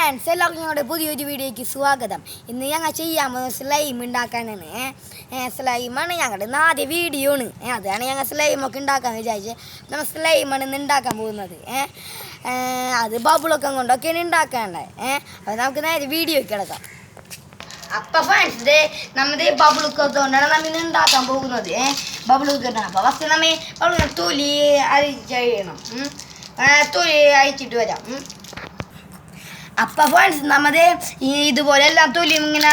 Friends എല്ലാവർക്കും ഞങ്ങളുടെ പുതിയൊരു വീഡിയോയ്ക്ക് സ്വാഗതം. ഇന്ന് ഞങ്ങൾ ചെയ്യാൻ പോകുന്നത് സ്ലൈം ഉണ്ടാക്കാനാണ്. സ്ലൈമാണ് ഞങ്ങളുടെ ആദ്യ വീഡിയോ ആണ്. അതാണ് ഞങ്ങൾ സ്ലൈമൊക്കെ ഉണ്ടാക്കാമെന്ന് വിചാരിച്ചത്. നമ്മൾ സ്ലൈമാണ് ഇന്ന് ഉണ്ടാക്കാൻ പോകുന്നത്. അത് ബബിളൊക്കെ കൊണ്ടൊക്കെയാണ് ഉണ്ടാക്കാനുള്ളത്. അപ്പോൾ നമുക്ക് നേരെ വീഡിയോയ്ക്ക് കിടക്കാം. അപ്പം ഫ്രണ്ട്സ് നമ്മൾ ബബിളൊക്കെ കൊണ്ടാണ് നമ്മൾ ഇന്ന് ഉണ്ടാക്കാൻ പോകുന്നത്. ബബിളൊക്കെ ഇട്ടാണ്. അപ്പോൾ ഫസ്റ്റ് നമ്മൾ ബബിളൊക്കെ തൊലി അഴിച്ചഴിയണം. തൊലി അഴിച്ചിട്ട് വരാം. അപ്പം ഫ്രണ്ട്സ് നമ്മുടെ ഇതുപോലെ എല്ലാം തൊലിയും ഇങ്ങനെ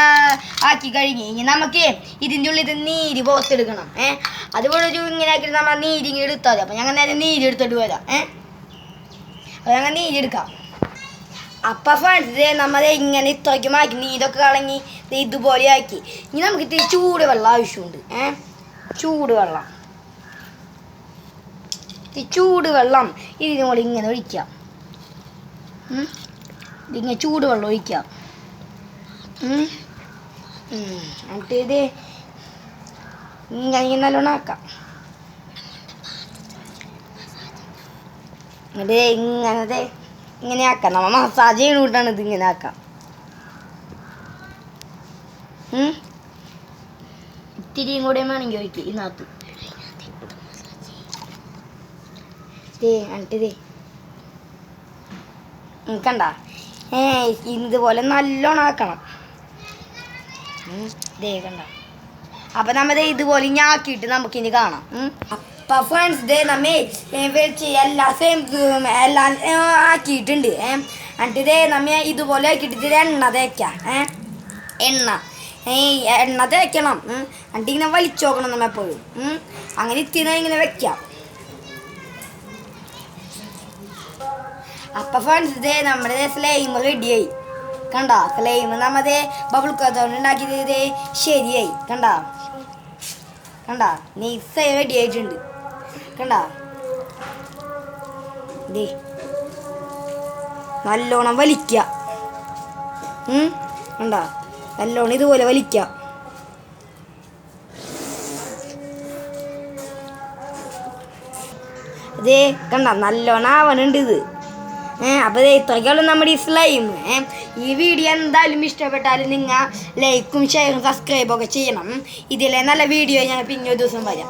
ആക്കി കഴിഞ്ഞ് ഇനി നമുക്ക് ഇതിൻ്റെ ഉള്ളിൽ നീര് പുറത്തെടുക്കണം. അതുപോലെ ഒരു ഇങ്ങനെ ആക്കിയിട്ട് നമ്മൾ നീരിങ്ങനെ എടുത്താൽ മതി. അപ്പം ഞങ്ങൾ നേരെ നീരെടുത്തിട്ട് വരാം. അപ്പോൾ ഞങ്ങൾ നീരെടുക്കാം. അപ്പം ഫ്രണ്ട്സ് നമ്മൾ ഇങ്ങനെ ഇത്രയ്ക്ക് മാറ്റി നീരൊക്കെ കളഞ്ഞ് ഇതുപോലെ ആക്കി. ഇനി നമുക്ക് ഇത്തിരി ചൂടുവെള്ളം ആവശ്യമുണ്ട്. ചൂടുവെള്ളം ചൂടുവെള്ളം ഇതിനും കൂടി ഇങ്ങനെ ഒഴിക്കാം. ഇതിങ്ങനെ ചൂടുവെള്ളം ഒഴിക്കാം. എന്നിട്ട് ഇത് ഇങ്ങനെ നല്ലോണം ആക്കാം. എന്നിട്ട് ഇങ്ങനെ ആക്കാം. നമ്മൾ മസാജ് ചെയ്യണോട്ടാണ് ഇത് ഇങ്ങനെ ആക്കാം. ഇത്തിരിയും കൂടെ വേണമെങ്കിൽ ഒഴിക്കും ഇതിനകത്ത്. എന്നിട്ട് കണ്ട ഇതുപോലെ നല്ലോണം ആക്കണം. കണ്ട. അപ്പം നമ്മൾ ഇതുപോലെ ഇനി ആക്കിയിട്ട് നമുക്കിനി കാണാം. അപ്പം ഫ്രണ്ട്സ് നമ്മ വെച്ച് എല്ലാം ആക്കിയിട്ടുണ്ട്. എന്നിട്ട് നമ്മ ഇതുപോലെ ആക്കിയിട്ട് ഇതിൽ എണ്ണ തേക്കാം. എണ്ണ തേക്കണം. എന്നിട്ട് ഇങ്ങനെ വലിച്ചു നോക്കണം നമ്മ എപ്പോഴും. അങ്ങനെ ഇത്തിരി ഇങ്ങനെ വെക്കാം. അപ്പം ഫ്രണ്ട്സ് നമ്മുടെ സ്ലൈം റെഡിയായി. കണ്ട സ്ലൈം നമ്മുടെ ബബിൾക്കത്തോണ്ട് ഉണ്ടാക്കിയത് ശരിയായി. കണ്ട നൈസ് റെഡി ആയിട്ടുണ്ട്. കണ്ട നല്ലോണം വലിക്കുക. കണ്ട നല്ലോണം ഇതുപോലെ വലിക്കുക. കണ്ട നല്ലോണം ആവണുണ്ട് ഇത്. അപ്പോൾ ഇത്രയ്ക്കുള്ളൂ നമ്മുടെ ഈ സ്ലൈം. ഈ വീഡിയോ എന്തായാലും ഇഷ്ടപ്പെട്ടാലും നിങ്ങൾ ലൈക്കും ഷെയറും സബ്സ്ക്രൈബൊക്കെ ചെയ്യണം. ഇതിലെ നല്ല വീഡിയോ ഞാൻ പിന്നെ ഒരു ദിവസം വരാം.